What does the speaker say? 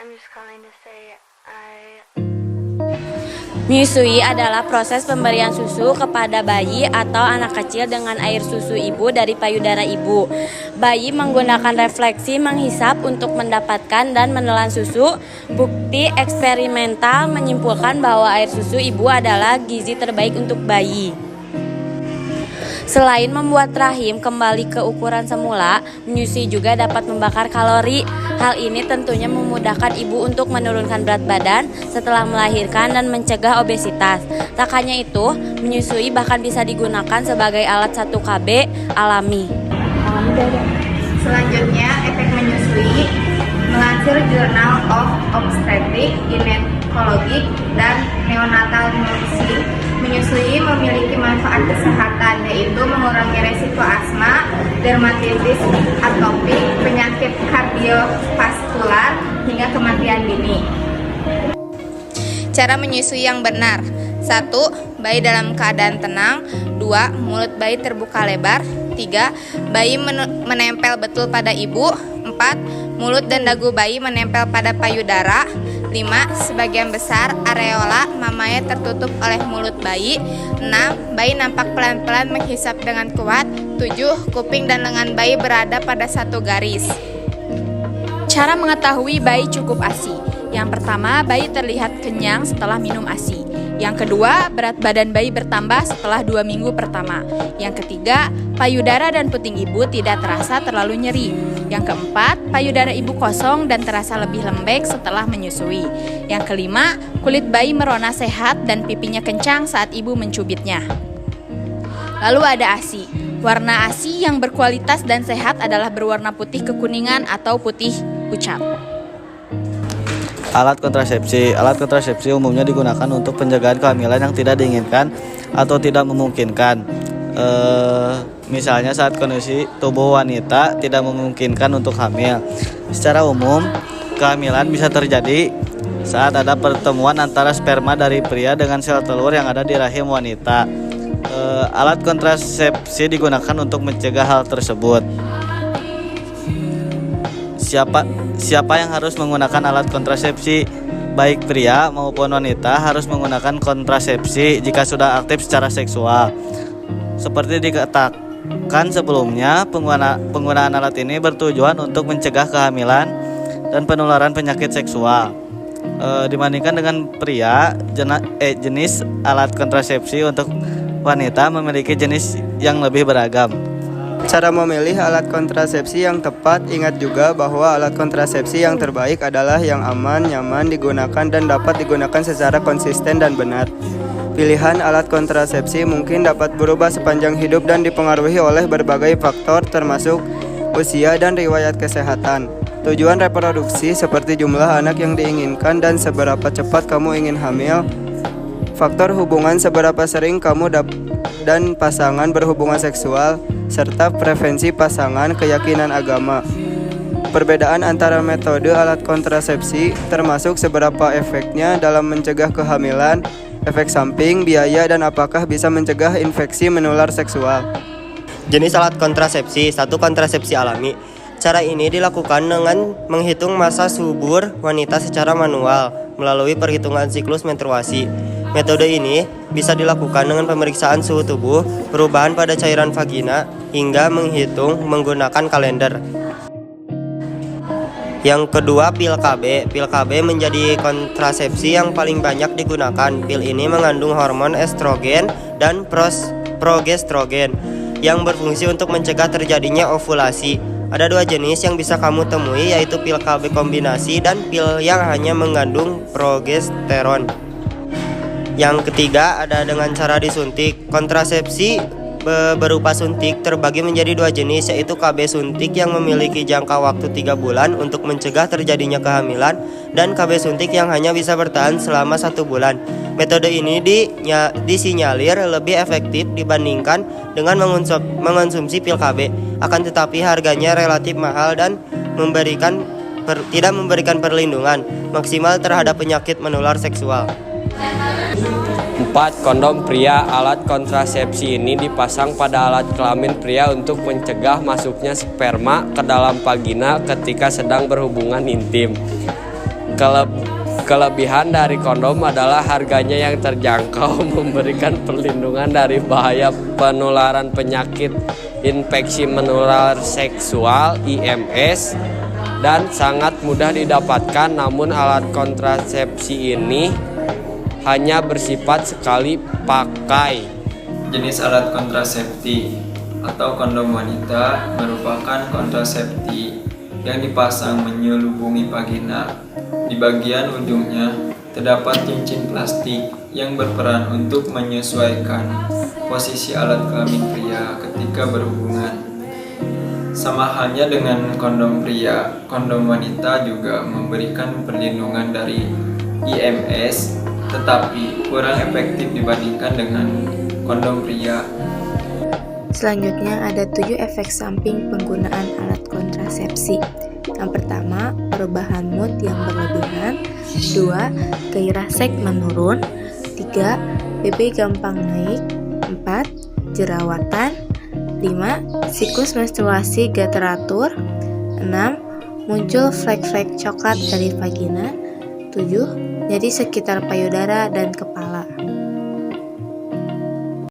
I'm just calling to say Menyusui adalah proses pemberian susu kepada bayi atau anak kecil dengan air susu ibu dari payudara ibu. Bayi menggunakan refleksi menghisap untuk mendapatkan dan menelan susu. Bukti eksperimental menyimpulkan bahwa air susu ibu adalah gizi terbaik untuk bayi. Selain membuat rahim kembali ke ukuran semula, menyusui juga dapat membakar kalori. Hal ini tentunya memudahkan ibu untuk menurunkan berat badan setelah melahirkan dan mencegah obesitas. Tak hanya itu, menyusui bahkan bisa digunakan sebagai alat 1KB alami. Selanjutnya, efek menyusui. Melansir Journal of Obstetrics, Gynecology, dan Neonatal Medicine, menyusui memiliki manfaat kesehatan, yaitu mengurangi resiko asma, dermatitis atopik, penyakit kardiovaskular, hingga kematian dini. Cara menyusui yang benar. 1. Bayi dalam keadaan tenang. 2. Mulut bayi terbuka lebar. 3. Bayi menempel betul pada ibu. 4. Mulut dan dagu bayi menempel pada payudara. 5. Sebagian besar areola mamanya tertutup oleh mulut bayi. 6. Bayi nampak pelan-pelan menghisap dengan kuat. 7. Kuping dan lengan bayi berada pada satu garis. Cara mengetahui bayi cukup ASI. Yang pertama, bayi terlihat kenyang setelah minum ASI. Yang kedua, berat badan bayi bertambah setelah 2 minggu pertama. Yang ketiga, payudara dan puting ibu tidak terasa terlalu nyeri. Yang keempat, payudara ibu kosong dan terasa lebih lembek setelah menyusui. Yang kelima, kulit bayi merona sehat dan pipinya kencang saat ibu mencubitnya. Lalu ada ASI. Warna ASI yang berkualitas dan sehat adalah berwarna putih kekuningan atau putih pucat. Alat kontrasepsi. Alat kontrasepsi umumnya digunakan untuk penjagaan kehamilan yang tidak diinginkan atau tidak memungkinkan. Misalnya saat kondisi tubuh wanita tidak memungkinkan untuk hamil. Secara umum, kehamilan bisa terjadi saat ada pertemuan antara sperma dari pria dengan sel telur yang ada di rahim wanita. Alat kontrasepsi digunakan untuk mencegah hal tersebut. Siapa yang harus menggunakan alat kontrasepsi? Baik pria maupun wanita harus menggunakan kontrasepsi jika sudah aktif secara seksual. Seperti dikatakan sebelumnya, penggunaan alat ini bertujuan untuk mencegah kehamilan dan penularan penyakit seksual. Dibandingkan dengan pria, jenis alat kontrasepsi untuk wanita memiliki jenis yang lebih beragam. Cara memilih alat kontrasepsi yang tepat. Ingat juga bahwa alat kontrasepsi yang terbaik adalah yang aman, nyaman digunakan dan dapat digunakan secara konsisten dan benar. Pilihan alat kontrasepsi mungkin dapat berubah sepanjang hidup dan dipengaruhi oleh berbagai faktor termasuk usia dan riwayat kesehatan. Tujuan reproduksi seperti jumlah anak yang diinginkan dan seberapa cepat kamu ingin hamil. Faktor hubungan seberapa sering kamu dan pasangan berhubungan seksual, serta preferensi pasangan, keyakinan agama. Perbedaan antara metode alat kontrasepsi termasuk seberapa efeknya dalam mencegah kehamilan, efek samping, biaya, dan apakah bisa mencegah infeksi menular seksual. Jenis alat kontrasepsi. 1. Kontrasepsi alami. Cara ini dilakukan dengan menghitung masa subur wanita secara manual melalui perhitungan siklus menstruasi. Metode ini bisa dilakukan dengan pemeriksaan suhu tubuh, perubahan pada cairan vagina, hingga menghitung menggunakan kalender. Yang kedua, pil KB. Pil KB menjadi kontrasepsi yang paling banyak digunakan. Pil ini mengandung hormon estrogen dan progestrogen yang berfungsi untuk mencegah terjadinya ovulasi. Ada 2 jenis yang bisa kamu temui, yaitu pil KB kombinasi dan pil yang hanya mengandung progesteron. Yang ketiga, ada dengan cara disuntik. Kontrasepsi berupa suntik terbagi menjadi 2 jenis, yaitu KB suntik yang memiliki jangka waktu 3 bulan untuk mencegah terjadinya kehamilan, dan KB suntik yang hanya bisa bertahan selama 1 bulan. Metode ini disinyalir lebih efektif dibandingkan dengan mengonsumsi pil KB, akan tetapi harganya relatif mahal dan tidak memberikan perlindungan maksimal terhadap penyakit menular seksual. 4. Kondom pria. Alat kontrasepsi ini dipasang pada alat kelamin pria untuk mencegah masuknya sperma ke dalam vagina ketika sedang berhubungan intim. Kelebihan dari kondom adalah harganya yang terjangkau, memberikan perlindungan dari bahaya penularan penyakit infeksi menular seksual (IMS) dan sangat mudah didapatkan. Namun alat kontrasepsi ini hanya bersifat sekali pakai. Jenis alat kontrasepsi atau kondom wanita merupakan kontrasepsi yang dipasang menyelubungi vagina. Di bagian ujungnya terdapat cincin plastik yang berperan untuk menyesuaikan posisi alat kelamin pria ketika berhubungan. Sama halnya dengan kondom pria, kondom wanita juga memberikan perlindungan dari IMS, tetapi kurang efektif dibandingkan dengan kondom pria. Selanjutnya ada 7 efek samping penggunaan alat kontrasepsi. Yang pertama, perubahan mood yang berlebihan. 2. Gairah seks menurun. 3. BB gampang naik. 4. Jerawatan. 5. Siklus menstruasi gak teratur. 6. Muncul flek-flek coklat dari vagina. 7. Nyeri sekitar payudara dan kepala.